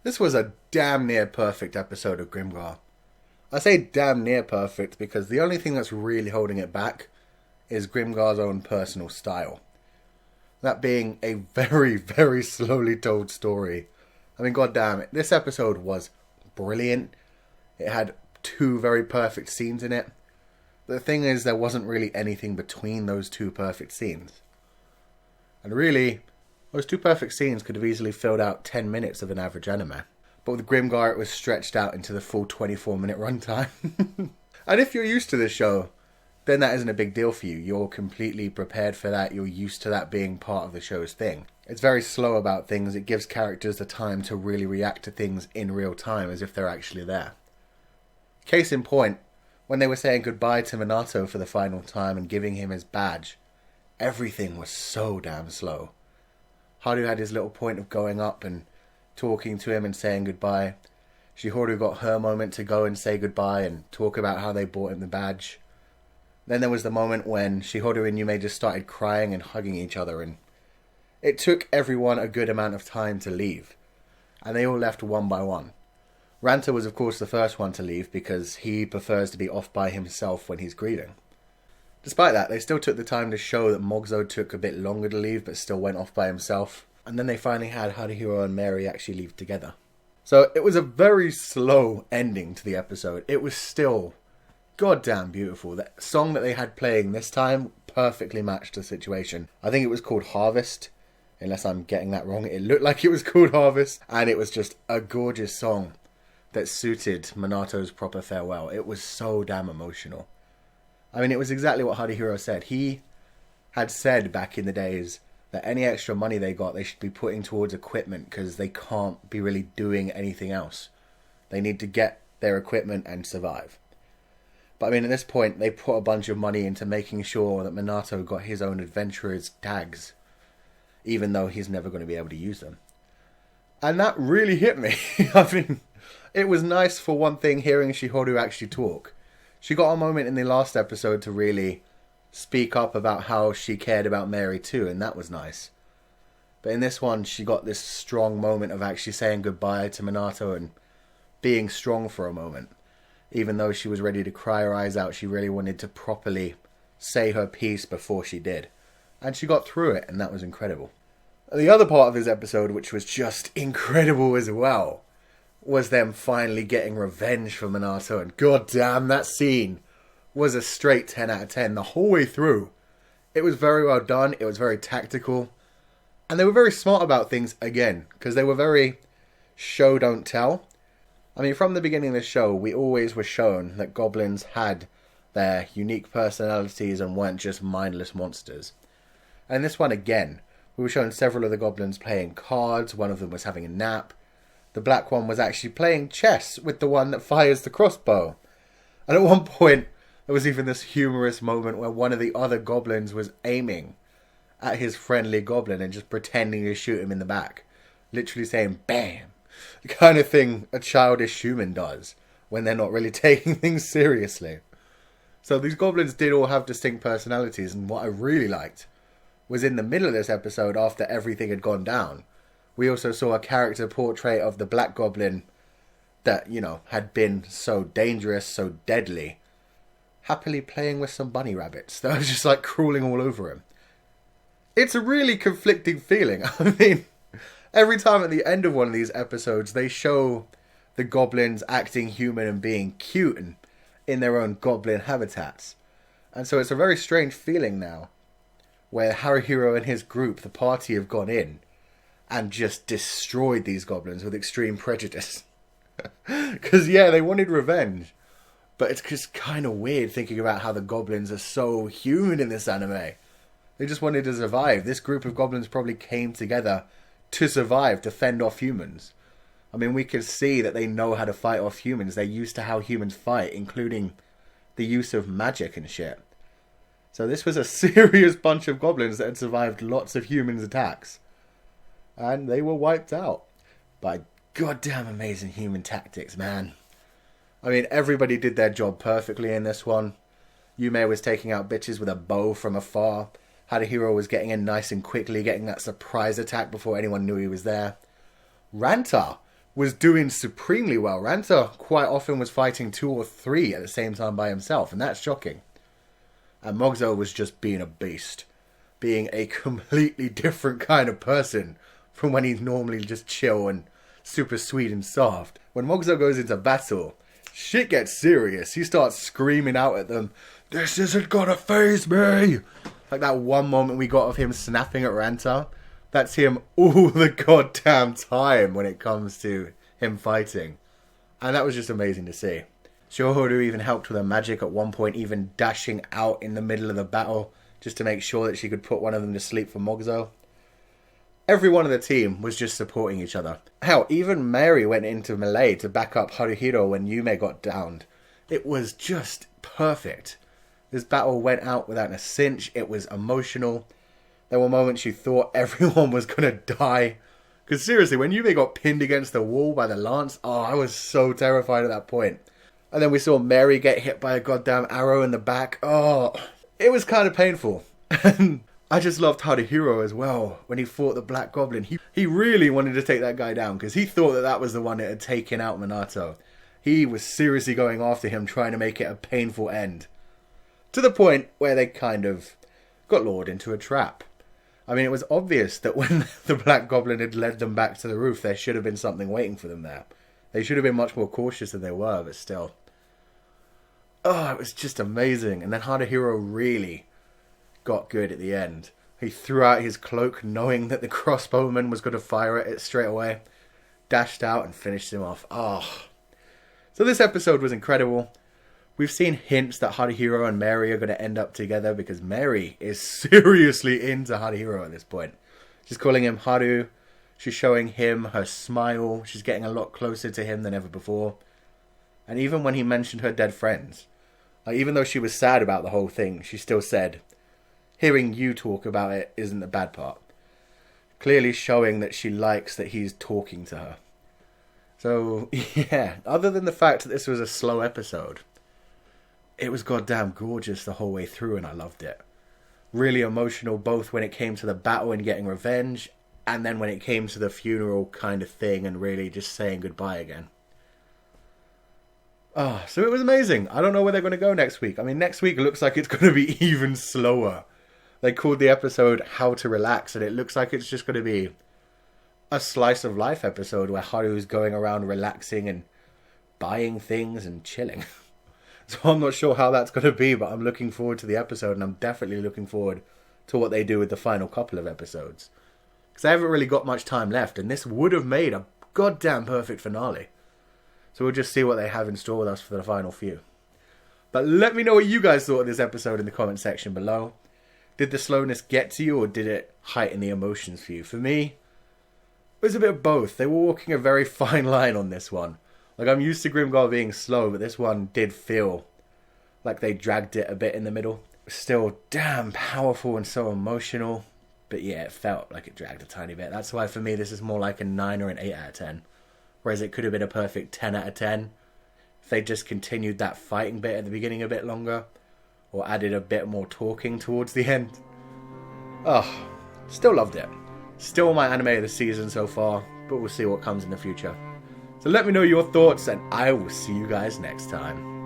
This was a damn near perfect episode of Grimgar. I say damn near perfect because the only thing that's really holding it back is Grimgar's own personal style. That being a very, very slowly told story. I mean, goddamn it, this episode was brilliant. It had 2 very perfect scenes in it. The thing is, there wasn't really anything between those 2 perfect scenes. And really, those 2 perfect scenes could have easily filled out 10 minutes of an average anime. But with Grimgar, it was stretched out into the full 24-minute runtime. And if you're used to this show, then that isn't a big deal for you. You're completely prepared for that. You're used to that being part of the show's thing. It's very slow about things. It gives characters the time to really react to things in real time as if they're actually there. Case in point, when they were saying goodbye to Manato for the final time and giving him his badge, everything was so damn slow. Haru had his little point of going up and talking to him and saying goodbye. Shihoru got her moment to go and say goodbye and talk about how they bought him the badge. Then there was the moment when Shihoru and Yume just started crying and hugging each other, and it took everyone a good amount of time to leave. And they all left one by one. Ranta was of course the first one to leave because he prefers to be off by himself when he's grieving. Despite that, they still took the time to show that Magzo took a bit longer to leave but still went off by himself. And then they finally had haruhiro and Mary actually leave together. So it was a very slow ending to the episode. It was still goddamn beautiful. That song that they had playing this time perfectly matched the situation. I think it was called Harvest, unless I'm getting that wrong. It looked like it was called Harvest, and it was just a gorgeous song that suited Manato's proper farewell. It was so damn emotional. I mean, it was exactly what Haruhiro said. He had said back in the days that any extra money they got, they should be putting towards equipment because they can't be really doing anything else. They need to get their equipment and survive. But I mean, at this point, they put a bunch of money into making sure that Manato got his own adventurer's tags, even though he's never going to be able to use them. And that really hit me. I mean, it was nice for one thing hearing Shihoru actually talk. She got a moment in the last episode to really speak up about how she cared about Mary too, and that was nice. But in this one, she got this strong moment of actually saying goodbye to Manato and being strong for a moment. Even though she was ready to cry her eyes out, she really wanted to properly say her piece before she did. And she got through it, and that was incredible. The other part of this episode, which was just incredible as well, was them finally getting revenge for Manato. And goddamn, that scene was a straight 10 out of 10 the whole way through. It was very well done. It was very tactical. And they were very smart about things again, because they were very show don't tell. I mean, from the beginning of the show, we always were shown that goblins had their unique personalities and weren't just mindless monsters. And this one again, we were shown several of the goblins playing cards. One of them was having a nap. The black one was actually playing chess with the one that fires the crossbow. And at one point, there was even this humorous moment where one of the other goblins was aiming at his friendly goblin and just pretending to shoot him in the back. Literally saying, bam! The kind of thing a childish human does when they're not really taking things seriously. So these goblins did all have distinct personalities, and what I really liked was in the middle of this episode, after everything had gone down, we also saw a character portrait of the black goblin that, you know, had been so dangerous, so deadly, happily playing with some bunny rabbits that were just like crawling all over him. It's a really conflicting feeling. I mean, every time at the end of one of these episodes, they show the goblins acting human and being cute and in their own goblin habitats. And so it's a very strange feeling now, where Haruhiro and his group, the party, have gone in and just destroyed these goblins with extreme prejudice. Because, yeah, they wanted revenge. But it's just kind of weird thinking about how the goblins are so human in this anime. They just wanted to survive. This group of goblins probably came together to survive, to fend off humans. I mean, we could see that they know how to fight off humans. They're used to how humans fight, including the use of magic and shit. So this was a serious bunch of goblins that had survived lots of humans' attacks. And they were wiped out by goddamn amazing human tactics, man. I mean, everybody did their job perfectly in this one. Yume was taking out bitches with a bow from afar. Haruhiro was getting in nice and quickly, getting that surprise attack before anyone knew he was there. Ranta was doing supremely well. Ranta quite often was fighting 2 or 3 at the same time by himself, and that's shocking. And Magzo was just being a beast. Being a completely different kind of person from when he's normally just chill and super sweet and soft. When Magzo goes into battle, shit gets serious. He starts screaming out at them, "This isn't gonna faze me!" Like that one moment we got of him snapping at Ranta. That's him all the goddamn time when it comes to him fighting. And that was just amazing to see. Shihoru even helped with her magic at one point, even dashing out in the middle of the battle just to make sure that she could put one of them to sleep for Magzo. Every one of the team was just supporting each other. Hell, even Mary went into melee to back up Haruhiro when Yume got downed. It was just perfect. This battle went out without a cinch. It was emotional. There were moments you thought everyone was going to die. Because seriously, when Yume got pinned against the wall by the lance, I was so terrified at that point. And then we saw Mary get hit by a goddamn arrow in the back. It was kind of painful. And I just loved Haruhiro as well when he fought the Black Goblin. He really wanted to take that guy down because he thought that that was the one that had taken out Manato. He was seriously going after him, trying to make it a painful end. To the point where they kind of got lured into a trap. I mean, it was obvious that when the Black Goblin had led them back to the roof, there should have been something waiting for them there. They should have been much more cautious than they were, but still. It was just amazing. And then Haruhiro really got good at the end. He threw out his cloak knowing that the crossbowman was going to fire at it straight away. Dashed out and finished him off. So this episode was incredible. We've seen hints that Haruhiro and Mary are going to end up together because Mary is seriously into Haruhiro at this point. She's calling him Haru. She's showing him her smile. She's getting a lot closer to him than ever before. And even when he mentioned her dead friends, even though she was sad about the whole thing, she still said, "Hearing you talk about it isn't the bad part." Clearly showing that she likes that he's talking to her. So, yeah, other than the fact that this was a slow episode, it was goddamn gorgeous the whole way through and I loved it. Really emotional both when it came to the battle and getting revenge, and then when it came to the funeral kind of thing and really just saying goodbye again. So it was amazing. I don't know where they're going to go next week. I mean, next week looks like it's going to be even slower. They called the episode How to Relax, and it looks like it's just going to be a slice of life episode where Haru's going around relaxing and buying things and chilling. So I'm not sure how that's going to be, but I'm looking forward to the episode, and I'm definitely looking forward to what they do with the final couple of episodes. Because I haven't really got much time left, and this would have made a goddamn perfect finale. So we'll just see what they have in store with us for the final few. But let me know what you guys thought of this episode in the comment section below. Did the slowness get to you, or did it heighten the emotions for you? For me, it was a bit of both. They were walking a very fine line on this one. Like, I'm used to Grimgar being slow, but this one did feel like they dragged it a bit in the middle. Still damn powerful and so emotional. But yeah, it felt like it dragged a tiny bit. That's why for me this is more like a 9 or an 8 out of 10. Whereas it could have been a perfect 10 out of 10 if they just continued that fighting bit at the beginning a bit longer. Or added a bit more talking towards the end. Still loved it. Still my anime of the season so far, but we'll see what comes in the future. So let me know your thoughts, and I will see you guys next time.